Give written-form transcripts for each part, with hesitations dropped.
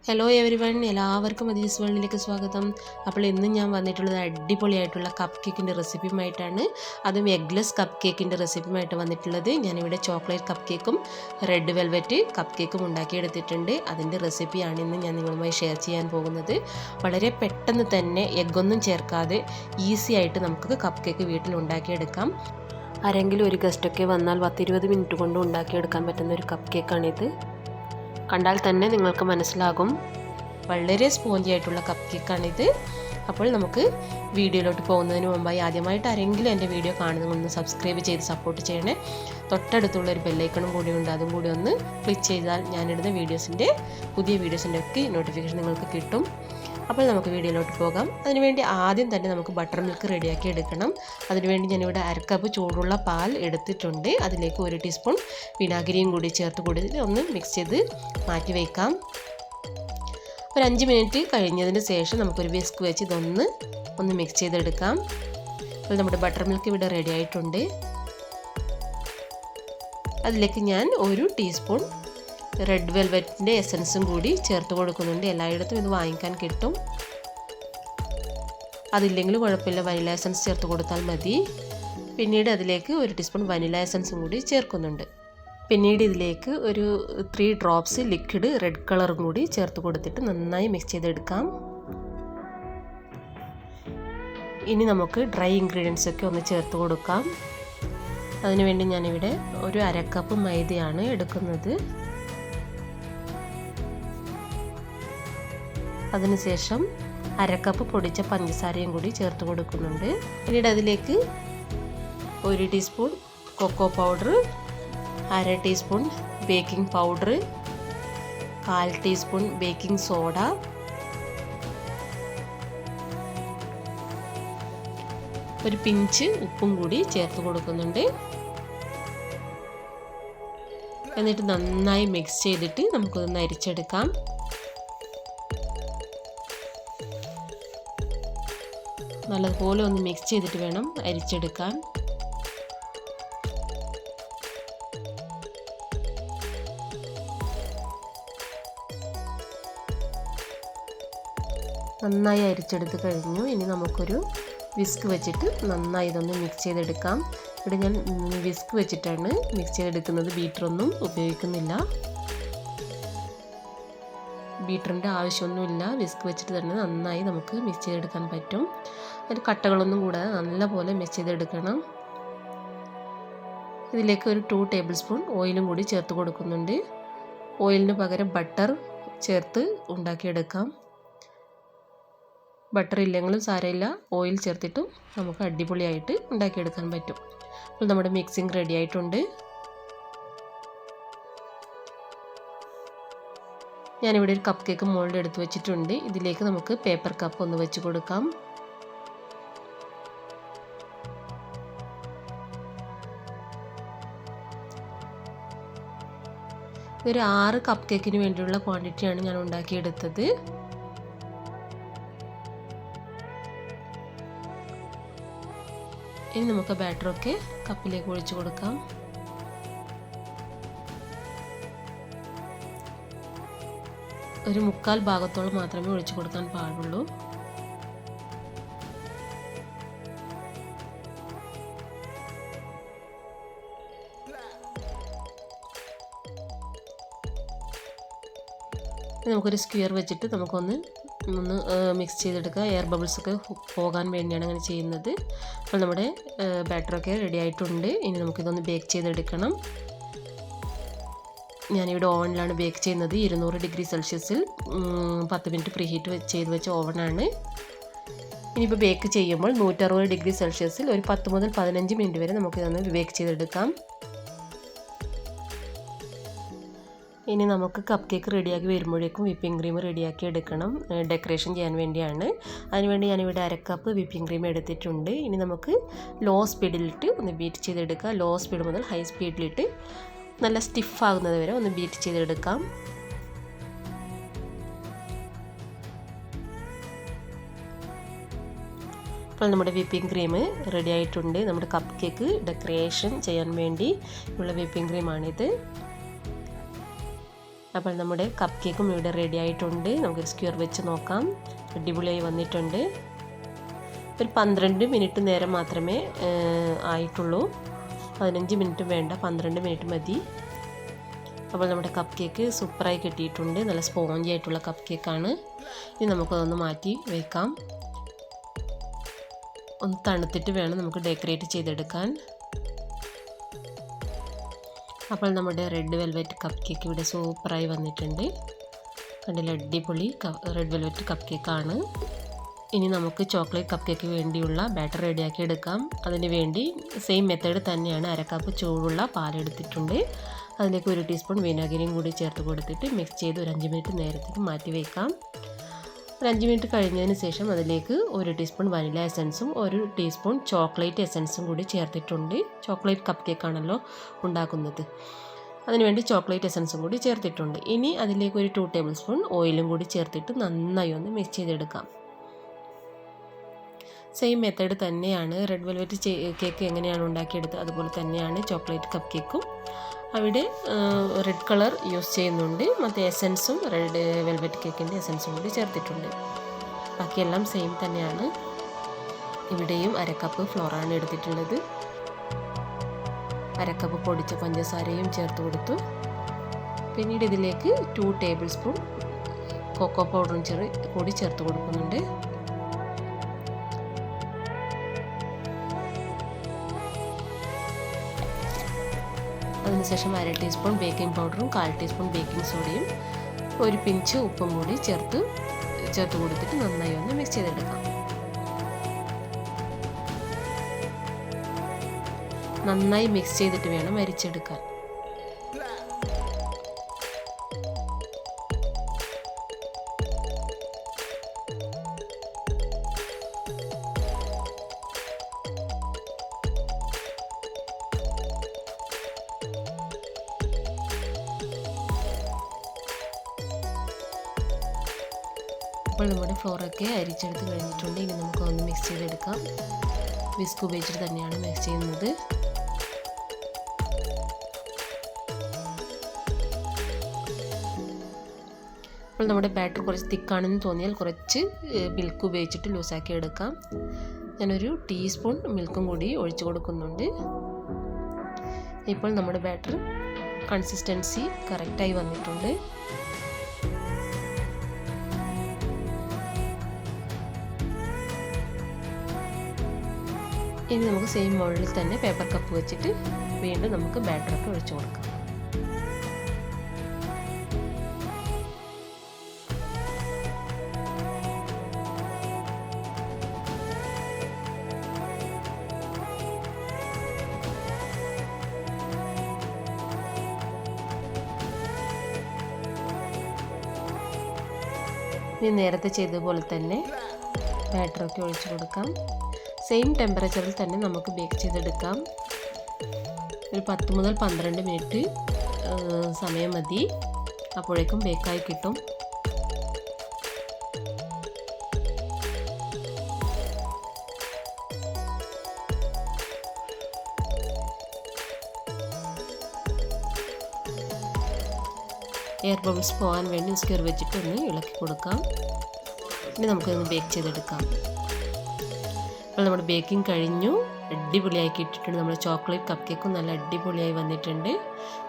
Hello everyone, എല്ലാവർക്കും മദീസ് വേൾഡിലേക്ക് സ്വാഗതം. അപ്പോൾ ഇന്ന് ഞാൻ വന്നിട്ടുള്ളത് അടിപൊളിയായിട്ടുള്ള കപ്പ് കേക്കിൻ്റെ റെസിപ്പിയുമായിട്ടാണ്. അതും എഗ്ലെസ് കപ്പ് കേക്കിൻ്റെ റെസിപ്പിയുമായിട്ട് വന്നിട്ടുള്ളത്. ഞാനിവിടെ ചോക്ലേറ്റ് കപ്പ് കേക്കും റെഡ് വെൽവെറ്റ് കപ്പ് കേക്കും ഉണ്ടാക്കിയെടുത്തിട്ടുണ്ട്. അതിൻ്റെ റെസിപ്പിയാണ് ഇന്ന് ഞാൻ നിങ്ങളുമായി ഷെയർ ചെയ്യാൻ പോകുന്നത്. വളരെ പെട്ടെന്ന് തന്നെ എഗ്ഗൊന്നും ചേർക്കാതെ ഈസി ആയിട്ട് നമുക്ക് കപ്പ് കേക്ക് വീട്ടിൽ ഉണ്ടാക്കിയെടുക്കാം. ആരെങ്കിലും ഒരു ഗസ്റ്റൊക്കെ വന്നാൽ 10-20 മിനിറ്റ് കൊണ്ട് ഉണ്ടാക്കിയെടുക്കാൻ പറ്റുന്ന ഒരു കപ്പ് കേക്കാണിത്. കണ്ടാൽ തന്നെ നിങ്ങൾക്ക് മനസ്സിലാകും, വളരെ സ്പോഞ്ചി ആയിട്ടുള്ള കപ്പ് കേക്കാണിത്. അപ്പോൾ നമുക്ക് വീഡിയോയിലോട്ട് പോകുന്നതിന് മുമ്പായി ആദ്യമായിട്ട് ആരെങ്കിലും എൻ്റെ വീഡിയോ കാണുന്നതൊന്ന് സബ്സ്ക്രൈബ് ചെയ്ത് സപ്പോർട്ട് ചെയ്യണേ. തൊട്ടടുത്തുള്ള ഒരു ബെല്ലൈക്കണും കൂടി ഉണ്ട്, അതും കൂടി ഒന്ന് ക്ലിക്ക് ചെയ്താൽ ഞാനിടുന്ന പുതിയ വീഡിയോസിൻ്റെ ഒക്കെ നോട്ടിഫിക്കേഷൻ നിങ്ങൾക്ക് കിട്ടും. അപ്പോൾ നമുക്ക് വീഡിയോയിലോട്ട് പോകാം. അതിനുവേണ്ടി ആദ്യം തന്നെ നമുക്ക് ബട്ടർ മിൽക്ക് റെഡിയാക്കി എടുക്കണം. അതിനുവേണ്ടി ഞാനിവിടെ 1/2 കപ്പ് ചൂടുള്ള പാൽ എടുത്തിട്ടുണ്ട്. അതിലേക്ക് 1 ടീസ്പൂൺ വിനാഗിരിയും കൂടി ചേർത്ത് കൊടുത്തിട്ട് ഒന്ന് മിക്സ് ചെയ്ത് മാറ്റി വയ്ക്കാം. ഒരു 5 മിനിറ്റ് കഴിഞ്ഞതിന് ശേഷം നമുക്കൊരു വിസ്ക് വെച്ച് ഇതൊന്ന് മിക്സ് ചെയ്തെടുക്കാം. അപ്പോൾ നമ്മുടെ ബട്ടർ മിൽക്ക് ഇവിടെ റെഡി ആയിട്ടുണ്ട്. അതിലേക്ക് ഞാൻ 1 ടീസ്പൂൺ റെഡ് വെൽവെറ്റിൻ്റെ എസൻസും കൂടി ചേർത്ത് കൊടുക്കുന്നുണ്ട്. എല്ലായിടത്തും ഇത് വാങ്ങിക്കാൻ കിട്ടും. അതില്ലെങ്കിൽ കുഴപ്പമില്ല, വനില എസൻസ് ചേർത്ത് കൊടുത്താൽ മതി. പിന്നീട് അതിലേക്ക് 1 ടീസ്പൂൺ വനില എസൻസും കൂടി ചേർക്കുന്നുണ്ട്. പിന്നീട് ഇതിലേക്ക് ഒരു 3 ഡ്രോപ്സ് ലിക്വിഡ് റെഡ് കളറും കൂടി ചേർത്ത് കൊടുത്തിട്ട് നന്നായി മിക്സ് ചെയ്തെടുക്കാം. ഇനി നമുക്ക് ഡ്രൈ ഇൻഗ്രീഡിയൻസ് ഒക്കെ ഒന്ന് ചേർത്ത് കൊടുക്കാം. അതിനുവേണ്ടി ഞാനിവിടെ ഒരു 1/2 കപ്പ് മൈദയാണ് എടുക്കുന്നത്. അതിനുശേഷം 1/2 കപ്പ് പൊടിച്ച പഞ്ചസാരയും കൂടി ചേർത്ത് കൊടുക്കുന്നുണ്ട്. പിന്നീട് അതിലേക്ക് 1 teaspoon cocoa powder, 1/2 teaspoon baking powder, 1/4 teaspoon baking soda, ഒരു പിഞ്ച് ഉപ്പും കൂടി ചേർത്ത് കൊടുക്കുന്നുണ്ട്. എന്നിട്ട് നന്നായി മിക്സ് ചെയ്തിട്ട് നമുക്കൊന്ന് അരിച്ചെടുക്കാം. നല്ലതുപോലെ ഒന്ന് മിക്സ് ചെയ്തിട്ട് വേണം അരിച്ചെടുക്കാൻ. നന്നായി അരിച്ചെടുത്ത് കഴിഞ്ഞു. ഇനി നമുക്കൊരു വിസ്ക് വെച്ചിട്ട് നന്നായി ഇതൊന്ന് മിക്സ് ചെയ്തെടുക്കാം. ഇവിടെ ഞാൻ വിസ്ക് വെച്ചിട്ടാണ് മിക്സ് ചെയ്തെടുക്കുന്നത്, ബീറ്ററൊന്നും ഉപയോഗിക്കുന്നില്ല. ബീറ്ററിൻ്റെ ആവശ്യമൊന്നുമില്ല, വിസ്ക് വെച്ചിട്ട് തന്നെ നന്നായി നമുക്ക് മിക്സ് ചെയ്തെടുക്കാൻ പറ്റും. അതിൽ കട്ടകളൊന്നും കൂടാതെ നല്ലപോലെ മിക്സ് ചെയ്തെടുക്കണം. ഇതിലേക്ക് ഒരു 2 ടേബിൾ സ്പൂൺ ഓയിലും കൂടി ചേർത്ത് കൊടുക്കുന്നുണ്ട്. ഓയിലിന് പകരം ബട്ടർ ചേർത്ത് ഉണ്ടാക്കിയെടുക്കാം. ബട്ടർ ഇല്ലെങ്കിലും സാരമില്ല, ഓയിൽ ചേർത്തിട്ടും നമുക്ക് അടിപൊളിയായിട്ട് ഉണ്ടാക്കിയെടുക്കാൻ പറ്റും. അപ്പോൾ നമ്മുടെ മിക്സിങ് റെഡി ആയിട്ടുണ്ട്. ഞാനിവിടെ ഒരു കപ്പ് കേക്ക് മോൾഡ് എടുത്ത് വെച്ചിട്ടുണ്ട്. ഇതിലേക്ക് നമുക്ക് പേപ്പർ കപ്പ് ഒന്ന് വെച്ച് കൊടുക്കാം. ഒരു 6 കപ്പ് കേക്കിന് വേണ്ടിയുള്ള ക്വാണ്ടിറ്റിയാണ് ഞാൻ ഉണ്ടാക്കിയെടുത്തത്. ഇനി നമുക്ക് ബാറ്ററൊക്കെ കപ്പിലേക്ക് ഒഴിച്ചു കൊടുക്കാം. ഒരു 1/4 ഭാഗത്തോളം മാത്രമേ ഒഴിച്ചു കൊടുക്കാൻ പാടുള്ളൂ. നമുക്കൊരു സ്ക്വയർ വെച്ചിട്ട് നമുക്കൊന്ന് മിക്സ് ചെയ്തെടുക്കുക. എയർ ബബിൾസൊക്കെ പോകാൻ വേണ്ടിയാണ് അങ്ങനെ ചെയ്യുന്നത്. അപ്പോൾ നമ്മുടെ ബാറ്ററൊക്കെ റെഡി ആയിട്ടുണ്ട്. ഇനി നമുക്കിതൊന്ന് ബേക്ക് ചെയ്തെടുക്കണം. ഞാനിവിടെ ഓവനിലാണ് ബേക്ക് ചെയ്യുന്നത്. 200 ഡിഗ്രി സെൽഷ്യസിൽ 10 മിനിറ്റ് പ്രീ ഹീറ്റ് ചെയ്ത് വെച്ച ഓവനാണ്. ഇനിയിപ്പോൾ ബേക്ക് ചെയ്യുമ്പോൾ 160 ഡിഗ്രി സെൽഷ്യസിൽ ഒരു 10 മുതൽ 15 മിനിറ്റ് വരെ നമുക്കിതൊന്ന് ബേക്ക് ചെയ്തെടുക്കാം. ഇനി നമുക്ക് കപ്പ് കേക്ക് റെഡിയാക്കി വരുമ്പോഴേക്കും വിപ്പിംഗ് ക്രീം റെഡിയാക്കി എടുക്കണം. ഡെക്കറേഷൻ ചെയ്യാൻ വേണ്ടിയാണ്. അതിനുവേണ്ടി ഞാനിവിടെ 1/2 കപ്പ് വിപ്പിംഗ് ക്രീം എടുത്തിട്ടുണ്ട്. ഇനി നമുക്ക് ലോ സ്പീഡിലിട്ട് ഒന്ന് ബീറ്റ് ചെയ്തെടുക്കാം. ലോ സ്പീഡ് മുതൽ ഹൈ സ്പീഡിലിട്ട് നല്ല സ്റ്റിഫാകുന്നത് വരെ ഒന്ന് ബീറ്റ് ചെയ്തെടുക്കാം. അപ്പോൾ നമ്മുടെ വിപ്പിംഗ് ക്രീം റെഡി ആയിട്ടുണ്ട്. നമ്മുടെ കപ്പ് കേക്ക് ഡെക്കറേഷൻ ചെയ്യാൻ വേണ്ടി ഉള്ള വിപ്പിംഗ് ക്രീമാണിത്. അപ്പോൾ നമ്മുടെ കപ്പ് കേക്കും ഇവിടെ റെഡി ആയിട്ടുണ്ട്. നമുക്കൊരു സ്ക്വയർ വെച്ച് നോക്കാം. അടിപൊളിയായി വന്നിട്ടുണ്ട്. ഒരു 12 മിനിറ്റ് നേരം മാത്രമേ ആയിട്ടുള്ളൂ. 15 മിനിറ്റ് വേണ്ട, 12 മിനിറ്റ് മതി. അപ്പോൾ നമ്മുടെ കപ്പ് കേക്ക് സൂപ്പറായി കിട്ടിയിട്ടുണ്ട്. നല്ല സ്പോഞ്ചി ആയിട്ടുള്ള കപ്പ് കേക്കാണ്. ഇനി നമുക്കതൊന്ന് മാറ്റി വയ്ക്കാം. ഒന്ന് തണുത്തിട്ട് വേണം നമുക്ക് ഡെക്കറേറ്റ് ചെയ്തെടുക്കാൻ. അപ്പോൾ നമ്മുടെ റെഡ് വെൽവെറ്റ് കപ്പ് കേക്ക് ഇവിടെ സൂപ്പറായി വന്നിട്ടുണ്ട്. കണ്ടില്ല, അടിപൊളി റെഡ് വെൽവെറ്റ് കപ്പ് കേക്കാണ്. ഇനി നമുക്ക് ചോക്ലേറ്റ് കപ്പ് കേക്ക് വേണ്ടിയുള്ള ബാറ്റർ റെഡിയാക്കി എടുക്കാം. അതിന് വേണ്ടി സെയിം മെത്തേഡ് തന്നെയാണ്. 1/2 കപ്പ് ചൂടുള്ള പാലെടുത്തിട്ടുണ്ട്. അതിലേക്ക് 1 ടീസ്പൂൺ വിനാഗിരിയും കൂടി ചേർത്ത് കൊടുത്തിട്ട് മിക്സ് ചെയ്ത് ഒരു 5 മിനിറ്റ് നേരത്തേക്ക് മാറ്റി വയ്ക്കാം. ഒരു 5 മിനിറ്റ് കഴിഞ്ഞതിന് ശേഷം അതിലേക്ക് 1 ടീസ്പൂൺ വനില എസൻസും 1 ടീസ്പൂൺ ചോക്ലേറ്റ് എസൻസും കൂടി ചേർത്തിട്ടുണ്ട്. ചോക്ലേറ്റ് കപ്പ് കേക്കാണല്ലോ ഉണ്ടാക്കുന്നത്, അതിനുവേണ്ടി ചോക്ലേറ്റ് എസൻസും കൂടി ചേർത്തിട്ടുണ്ട്. ഇനി അതിലേക്ക് ഒരു 2 ടേബിൾ സ്പൂൺ ഓയിലും കൂടി ചേർത്തിട്ട് നന്നായി ഒന്ന് മിക്സ് ചെയ്തെടുക്കാം. സെയിം മെത്തേഡ് തന്നെയാണ്. റെഡ് വെൽവെറ്റ് കേക്ക് എങ്ങനെയാണ് ഉണ്ടാക്കിയെടുത്തത് അതുപോലെ തന്നെയാണ് ചോക്ലേറ്റ് കപ്പ് കേക്കും. അവിടെ റെഡ് കളർ യൂസ് ചെയ്യുന്നുണ്ട്. മറ്റേ എസൻസും റെഡ് വെൽവെറ്റ് കേക്കിൻ്റെ എസൻസും കൂടി ചേർത്തിട്ടുണ്ട്. ബാക്കിയെല്ലാം സെയിം തന്നെയാണ്. ഇവിടെയും 1/2 കപ്പ് ഫ്ലോറാണ് എടുത്തിട്ടുള്ളത്. 1/2 കപ്പ് പൊടിച്ച പഞ്ചസാരയും ചേർത്ത് കൊടുത്തു. പിന്നീട് ഇതിലേക്ക് 2 ടേബിൾ സ്പൂൺ കൊക്കോ പൗഡറും കൂടി ചേർത്ത് കൊടുക്കുന്നുണ്ട്. അതിനുശേഷം 1/2 ടീസ്പൂൺ ബേക്കിംഗ് പൗഡറും 1/4 ടീസ്പൂൺ ബേക്കിംഗ് സോഡയും 1 പിഞ്ച് ഉപ്പും കൂടി ചേർത്ത് കൊടുത്തിട്ട് നന്നായി ഒന്ന് മിക്സ് ചെയ്തെടുക്കാം. നന്നായി മിക്സ് ചെയ്തിട്ട് വേണം അരിച്ചെടുക്കാൻ. അപ്പോൾ നമ്മുടെ ഫ്ലോറൊക്കെ അരിച്ചെടുത്ത് കഴിഞ്ഞിട്ടുണ്ട്. ഇനി നമുക്ക് ഒന്ന് മിക്സ് ചെയ്തെടുക്കാം. വിസ്ക് ഉപയോഗിച്ചിട്ട് തന്നെയാണ് മിക്സ് ചെയ്യുന്നത്. അപ്പോൾ നമ്മുടെ ബാറ്റർ കുറച്ച് തിക്കാണെന്ന് തോന്നിയാൽ കുറച്ച് മിൽക്ക് ഉപയോഗിച്ചിട്ട് ലൂസാക്കി എടുക്കാം. ഞാനൊരു ടീസ്പൂൺ മിൽക്കും കൂടി ഒഴിച്ചു കൊടുക്കുന്നുണ്ട്. ഇപ്പോൾ നമ്മുടെ ബാറ്റർ കൺസിസ്റ്റൻസി കറക്റ്റായി വന്നിട്ടുണ്ട്. ഇനി നമുക്ക് സെയിം മോൾഡിൽ തന്നെ പേപ്പർ കപ്പ് വെച്ചിട്ട് വീണ്ടും നമുക്ക് ബാറ്ററൊക്കെ ഒഴിച്ചു കൊടുക്കാം. ഇനി നേരത്തെ ചെയ്തതുപോലെ തന്നെ ബാറ്ററൊക്കെ ഒഴിച്ചു കൊടുക്കാം. സെയിം ടെമ്പറേച്ചറിൽ തന്നെ നമുക്ക് ബേക്ക് ചെയ്തെടുക്കാം. ഒരു 10 മുതൽ 12 മിനിറ്റ് സമയം മതി. അപ്പോഴേക്കും ബേക്കായി കിട്ടും. എയർ ബബിൾസ് പോകാൻ വേണ്ടി സ്ക്വയർ വെച്ചിട്ട് ഒന്ന് ഇളക്കി കൊടുക്കാം. ഇനി നമുക്കൊന്ന് ബേക്ക് ചെയ്തെടുക്കാം. അപ്പോൾ നമ്മുടെ ബേക്കിംഗ് കഴിഞ്ഞു. അടിപൊളിയാക്കി ഇട്ടിട്ടുണ്ട്. നമ്മുടെ ചോക്ലേറ്റ് കപ്പ് കേക്കും നല്ല അടിപൊളിയായി വന്നിട്ടുണ്ട്.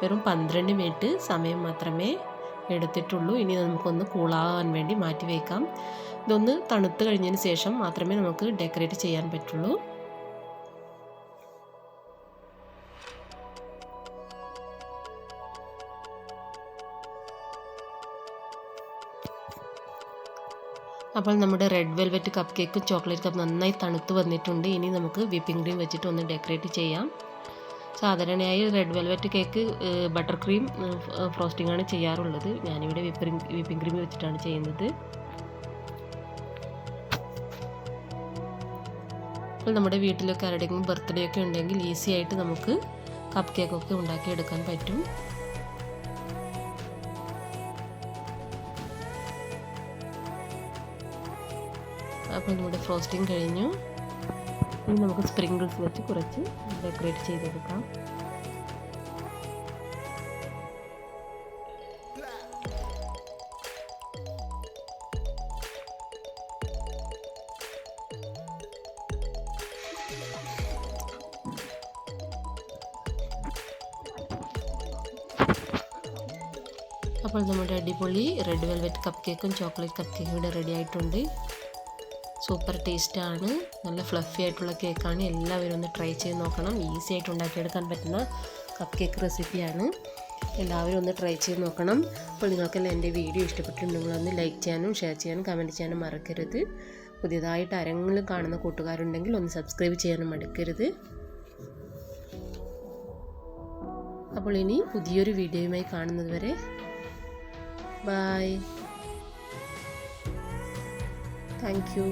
വെറും 12 മിനിറ്റ് സമയം മാത്രമേ എടുത്തിട്ടുള്ളൂ. ഇനി നമുക്കൊന്ന് കൂളാകാൻ വേണ്ടി മാറ്റി വയ്ക്കാം. ഇതൊന്ന് തണുത്ത് കഴിഞ്ഞതിന് ശേഷം മാത്രമേ നമുക്ക് ഡെക്കറേറ്റ് ചെയ്യാൻ പറ്റുള്ളൂ. അപ്പോൾ നമ്മുടെ റെഡ് വെൽവെറ്റ് കപ്പ് കേക്കും ചോക്ലേറ്റ് കപ്പ് നന്നായി തണുത്ത് വന്നിട്ടുണ്ട്. ഇനി നമുക്ക് വിപ്പിംഗ് ക്രീം വെച്ചിട്ട് ഒന്ന് ഡെക്കറേറ്റ് ചെയ്യാം. സാധാരണയായി red velvet cake butter cream frosting ആണ് ചെയ്യാറുള്ളത്. ഞാനിവിടെ വിപ്പിംഗ് ക്രീം വെച്ചിട്ടാണ് ചെയ്യുന്നത്. അപ്പോൾ നമ്മുടെ വീട്ടിലൊക്കെ ആരുടെയെങ്കിലും ബർത്ത്ഡേ ഒക്കെ ഉണ്ടെങ്കിൽ ഈസി ആയിട്ട് നമുക്ക് കപ്പ് കേക്കൊക്കെ ഉണ്ടാക്കിയെടുക്കാൻ പറ്റും. അപ്പോൾ നമ്മുടെ ഫ്രോസ്റ്റിംഗ് കഴിഞ്ഞു. ഇനി നമുക്ക് സ്പ്രിങ്കിൾസ് വെച്ച് കുറച്ച് ഡെക്കറേറ്റ് ചെയ്തെടുക്കാം. അപ്പോൾ നമ്മുടെ അടിപൊളി റെഡ് വെൽവെറ്റ് കപ്പ് കേക്കും ചോക്ലേറ്റ് കപ്പ് കേക്കും ഇവിടെ റെഡി ആയിട്ടുണ്ട്. സൂപ്പർ ടേസ്റ്റാണ്, നല്ല ഫ്ലഫി ആയിട്ടുള്ള കേക്കാണ്. എല്ലാവരും ഒന്ന് ട്രൈ ചെയ്ത് നോക്കണം. ഈസി ആയിട്ട് ഉണ്ടാക്കിയെടുക്കാൻ പറ്റുന്ന കപ്പ് കേക്ക് റെസിപ്പിയാണ്. എല്ലാവരും ഒന്ന് ട്രൈ ചെയ്ത് നോക്കണം. അപ്പോൾ നിങ്ങൾക്കെല്ലാം എൻ്റെ വീഡിയോ ഇഷ്ടപ്പെട്ടിട്ടുണ്ടെങ്കിൽ ഒന്ന് ലൈക്ക് ചെയ്യാനും ഷെയർ ചെയ്യാനും കമൻറ്റ് ചെയ്യാനും മറക്കരുത്. പുതിയതായിട്ട് ആരെങ്കിലും കാണുന്ന കൂട്ടുകാരുണ്ടെങ്കിൽ ഒന്ന് സബ്സ്ക്രൈബ് ചെയ്യാനും മടിക്കരുത്. അപ്പോൾ ഇനി പുതിയൊരു വീഡിയോയുമായി കാണുന്നത് വരെ ബൈ. Thank you.